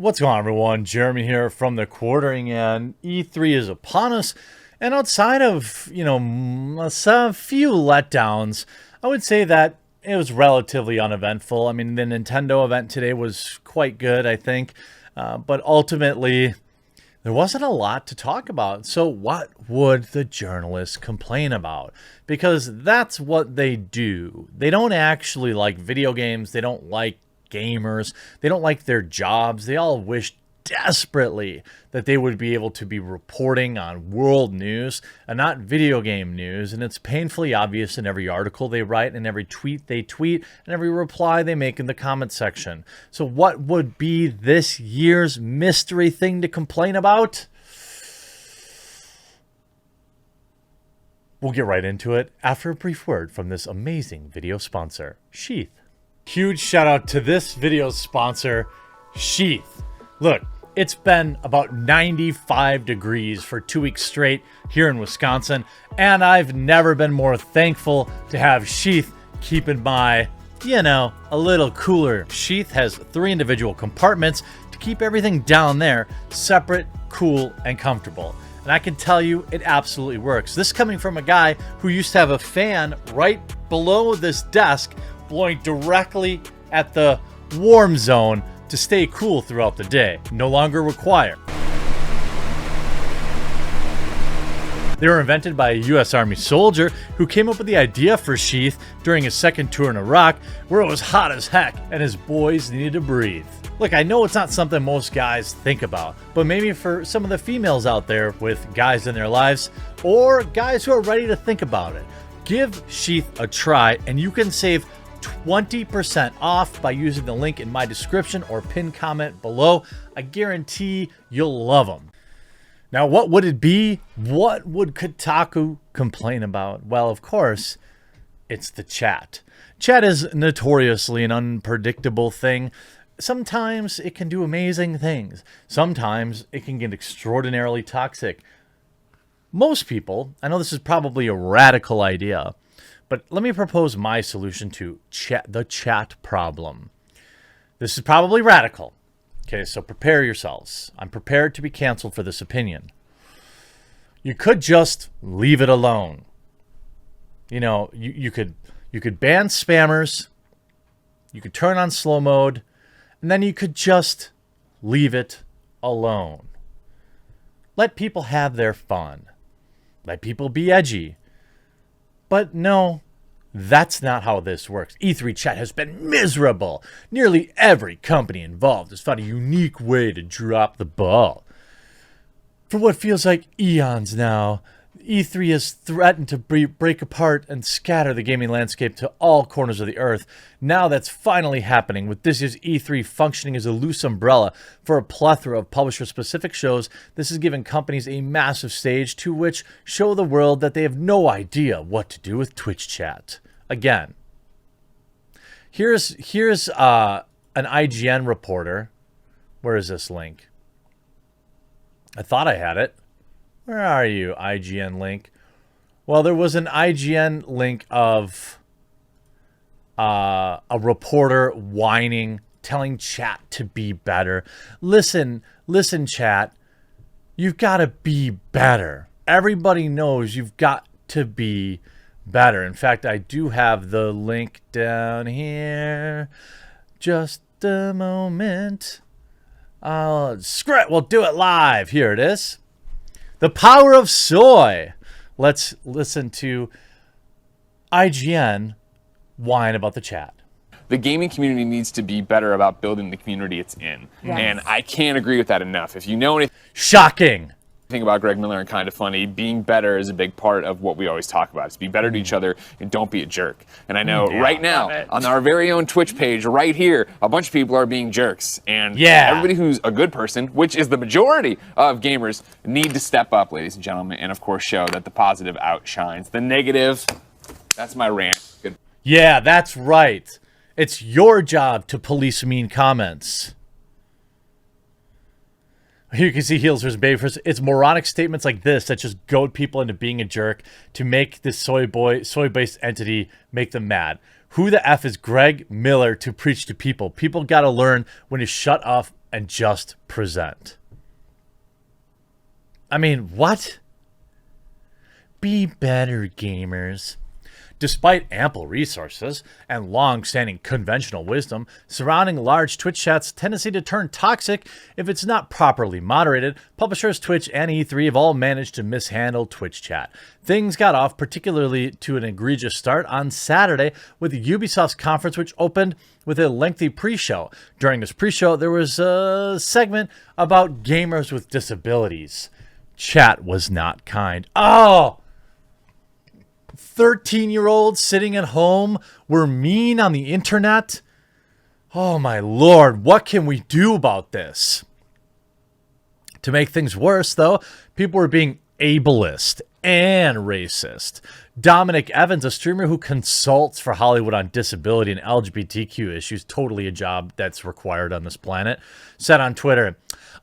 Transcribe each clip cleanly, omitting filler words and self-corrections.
What's going on, everyone? Jeremy here from the quartering, and E3 is upon us. And outside of, a few letdowns, I would say that it was relatively uneventful. I mean, the Nintendo event today was quite good, I think. But ultimately, there wasn't a lot to talk about. So what would the journalists complain about? Because that's what they do. They don't actually like video games. They don't like gamers. They don't like their jobs. They all wish desperately that they would be able to be reporting on world news and not video game news. And it's painfully obvious in every article they write and every tweet they tweet and every reply they make in the comment section. So what would be this year's mystery thing to complain about? We'll get right into it after a brief word from this amazing video sponsor, Sheath. Huge shout out to this video's sponsor, Sheath. Look, it's been about 95 degrees for 2 weeks straight here in Wisconsin, and I've never been more thankful to have Sheath keeping my, a little cooler. Sheath has 3 individual compartments to keep everything down there separate, cool, and comfortable. And I can tell you, it absolutely works. This coming from a guy who used to have a fan right below this desk blowing directly at the warm zone to stay cool throughout the day. No longer required. They were invented by a U.S. Army soldier who came up with the idea for Sheath during his second tour in Iraq, where it was hot as heck and his boys needed to breathe. Look, I know it's not something most guys think about, but maybe for some of the females out there with guys in their lives, or guys who are ready to think about it, give Sheath a try and you can save 20% off by using the link in my description or pinned comment below. I guarantee you'll love them. Now, what would it be? What would Kotaku complain about? Well, of course, it's the chat. Chat is notoriously an unpredictable thing. Sometimes it can do amazing things. Sometimes it can get extraordinarily toxic. Most people, I know this is probably a radical idea, but let me propose my solution to the chat problem. This is probably radical. Okay, so prepare yourselves. I'm prepared to be canceled for this opinion. You could just leave it alone. You could ban spammers. You could turn on slow mode, and then you could just leave it alone. Let people have their fun. Let people be edgy. But no, that's not how this works. E3 chat has been miserable. Nearly every company involved has found a unique way to drop the ball. For what feels like eons now, E3 has threatened to break apart and scatter the gaming landscape to all corners of the earth. Now that's finally happening, with this year's E3 functioning as a loose umbrella for a plethora of publisher-specific shows. This has given companies a massive stage to which show the world that they have no idea what to do with Twitch chat. Again, here's an IGN reporter. Where is this link? I thought I had it. Where are you, IGN link? Well, there was an IGN link of a reporter whining, telling chat to be better. Listen, chat. You've got to be better. Everybody knows you've got to be better. In fact, I do have the link down here. Just a moment. Screw it. We'll do it live. Here it is. The power of soy. Let's listen to IGN whine about the chat. The gaming community needs to be better about building the community it's in. Yes. And I can't agree with that enough. If you know anything shocking about Greg Miller and Kind of Funny, being better is a big part of what we always talk about. It's be better to each other and don't be a jerk. And I know right now on our very own Twitch page right here, a bunch of people are being jerks. And everybody who's a good person, which is the majority of gamers, need to step up, ladies and gentlemen, and of course show that the positive outshines the negative. That's my rant. Good. Yeah, that's right. It's your job to police mean comments. Here you can see Heels vs. Baby. It's moronic statements like this that just goad people into being a jerk to make this soy-based entity make them mad. Who the F is Greg Miller to preach to people? People got to learn when to shut off and just present. I mean, what? Be better, gamers. Despite ample resources and long-standing conventional wisdom surrounding large Twitch chat's tendency to turn toxic if it's not properly moderated, publishers Twitch and E3 have all managed to mishandle Twitch chat. Things got off particularly to an egregious start on Saturday with Ubisoft's conference, which opened with a lengthy pre-show. During this pre-show, there was a segment about gamers with disabilities. Chat was not kind. Oh! 13-year-olds sitting at home were mean on the internet. Oh my lord, what can we do about this? To make things worse, though, people were being ableist and racist. Dominic Evans, a streamer who consults for Hollywood on disability and LGBTQ issues, totally a job that's required on this planet, said on Twitter,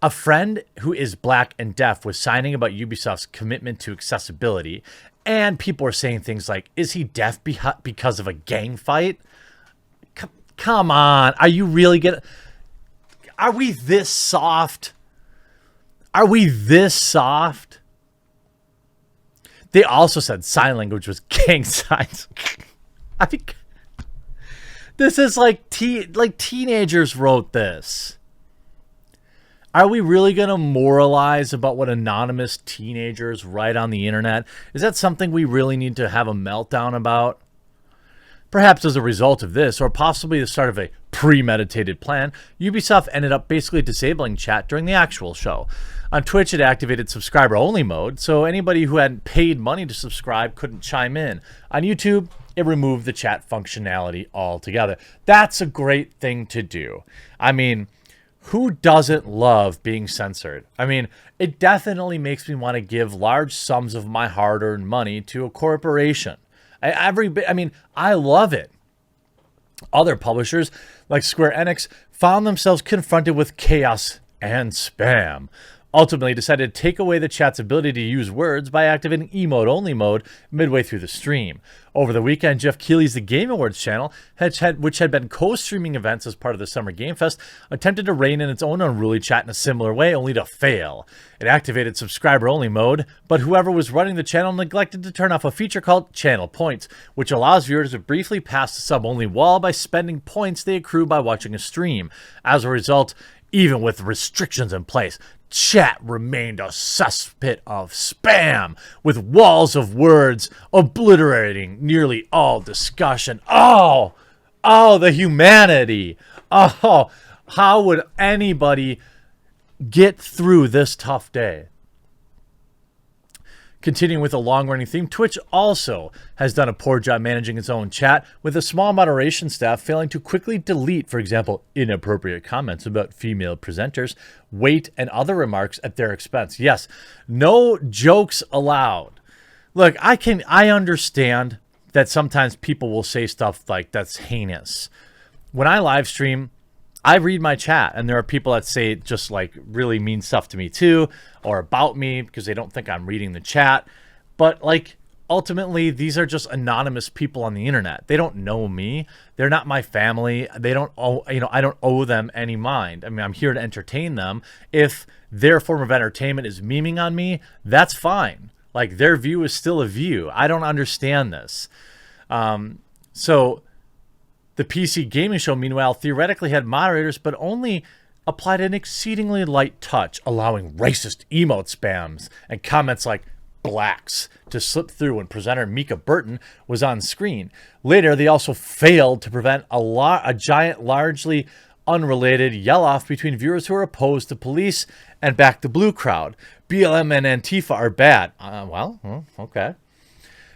"A friend who is black and deaf was signing about Ubisoft's commitment to accessibility, and people are saying things like, is he deaf because of a gang fight? Come on. Are you really gonna... Are we this soft? Are we this soft?" They also said sign language was gang signs. I think this is like teenagers wrote this. Are we really going to moralize about what anonymous teenagers write on the internet? Is that something we really need to have a meltdown about? Perhaps as a result of this, or possibly the start of a premeditated plan, Ubisoft ended up basically disabling chat during the actual show. On Twitch, it activated subscriber-only mode, so anybody who hadn't paid money to subscribe couldn't chime in. On YouTube, it removed the chat functionality altogether. That's a great thing to do. I mean, who doesn't love being censored? I mean, it definitely makes me want to give large sums of my hard-earned money to a corporation. I love it. Other publishers, like Square Enix, found themselves confronted with chaos and spam. Ultimately decided to take away the chat's ability to use words by activating emote-only mode midway through the stream. Over the weekend, Jeff Keighley's The Game Awards channel, which had been co-streaming events as part of the Summer Game Fest, attempted to rein in its own unruly chat in a similar way, only to fail. It activated subscriber-only mode, but whoever was running the channel neglected to turn off a feature called Channel Points, which allows viewers to briefly pass the sub-only wall by spending points they accrue by watching a stream. As a result, even with restrictions in place, chat remained a cesspit of spam, with walls of words obliterating nearly all discussion. Oh, the humanity. Oh, how would anybody get through this tough day? Continuing with a long-running theme, Twitch also has done a poor job managing its own chat, with a small moderation staff failing to quickly delete, for example, inappropriate comments about female presenters, weight, and other remarks at their expense. Yes, no jokes allowed. Look, I understand that sometimes people will say stuff like that's heinous. When I live stream, I read my chat, and there are people that say just like really mean stuff to me too, or about me because they don't think I'm reading the chat. But like ultimately, these are just anonymous people on the internet. They don't know me. They're not my family. They don't owe, I don't owe them any mind. I mean, I'm here to entertain them. If their form of entertainment is memeing on me, that's fine. Like their view is still a view. I don't understand this. So the PC Gaming Show, meanwhile, theoretically had moderators, but only applied an exceedingly light touch, allowing racist emote spams and comments like blacks to slip through when presenter Mika Burton was on screen. Later, they also failed to prevent a giant, largely unrelated yell-off between viewers who are opposed to police and back the blue crowd. BLM and Antifa are bad. Okay.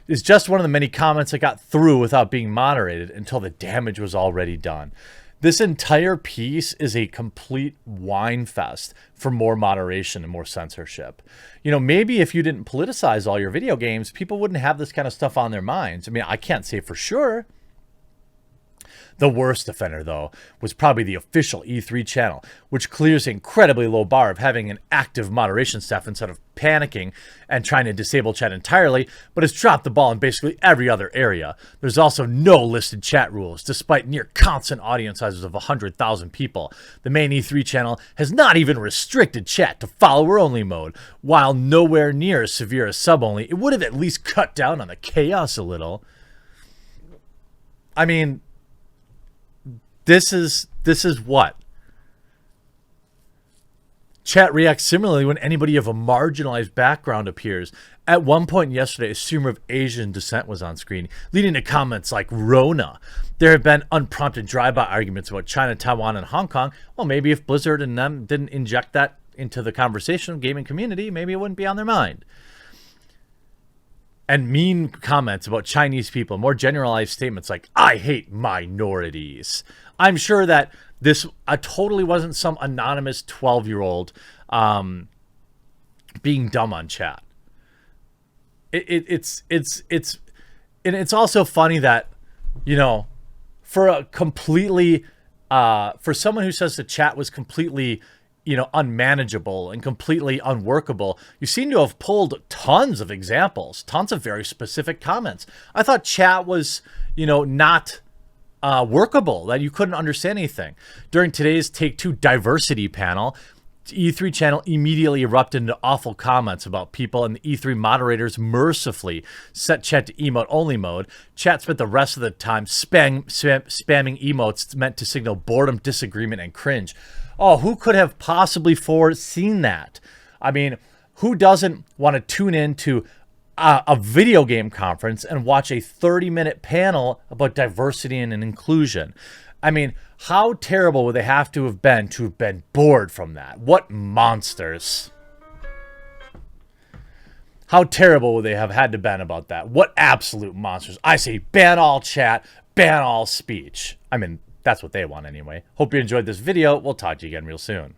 Is just one of the many comments that got through without being moderated until the damage was already done. This entire piece is a complete whine fest for more moderation and more censorship. Maybe if you didn't politicize all your video games, people wouldn't have this kind of stuff on their minds. I mean, I can't say for sure. The worst offender, though, was probably the official E3 channel, which clears the incredibly low bar of having an active moderation staff instead of panicking and trying to disable chat entirely, but has dropped the ball in basically every other area. There's also no listed chat rules, despite near constant audience sizes of 100,000 people. The main E3 channel has not even restricted chat to follower-only mode. While nowhere near as severe as sub-only, it would have at least cut down on the chaos a little. I mean, this is what? Chat reacts similarly when anybody of a marginalized background appears. At one point yesterday, a streamer of Asian descent was on screen, leading to comments like Rona. There have been unprompted drive-by arguments about China, Taiwan, and Hong Kong. Well, maybe if Blizzard and them didn't inject that into the conversation of gaming community, maybe it wouldn't be on their mind. And mean comments about Chinese people, more generalized statements like, I hate minorities. I'm sure that this totally wasn't some anonymous 12-year-old being dumb on chat. It's also funny that, you know, for someone who says the chat was completely, you know, unmanageable and completely unworkable, you seem to have pulled tons of examples, tons of very specific comments. I thought chat was, you know, not workable, that you couldn't understand anything. During today's Take-Two diversity panel, E3 channel immediately erupted into awful comments about people, and the E3 moderators mercifully set chat to emote-only mode. Chat spent the rest of the time spamming emotes meant to signal boredom, disagreement, and cringe. Oh, who could have possibly foreseen that? I mean, who doesn't want to tune in to a video game conference and watch a 30-minute panel about diversity and inclusion? I mean, how terrible would they have to have been bored from that? What monsters. How terrible would they have had to been about that? What absolute monsters. I say ban all chat, ban all speech. I mean, that's what they want anyway. Hope you enjoyed this video. We'll talk to you again real soon.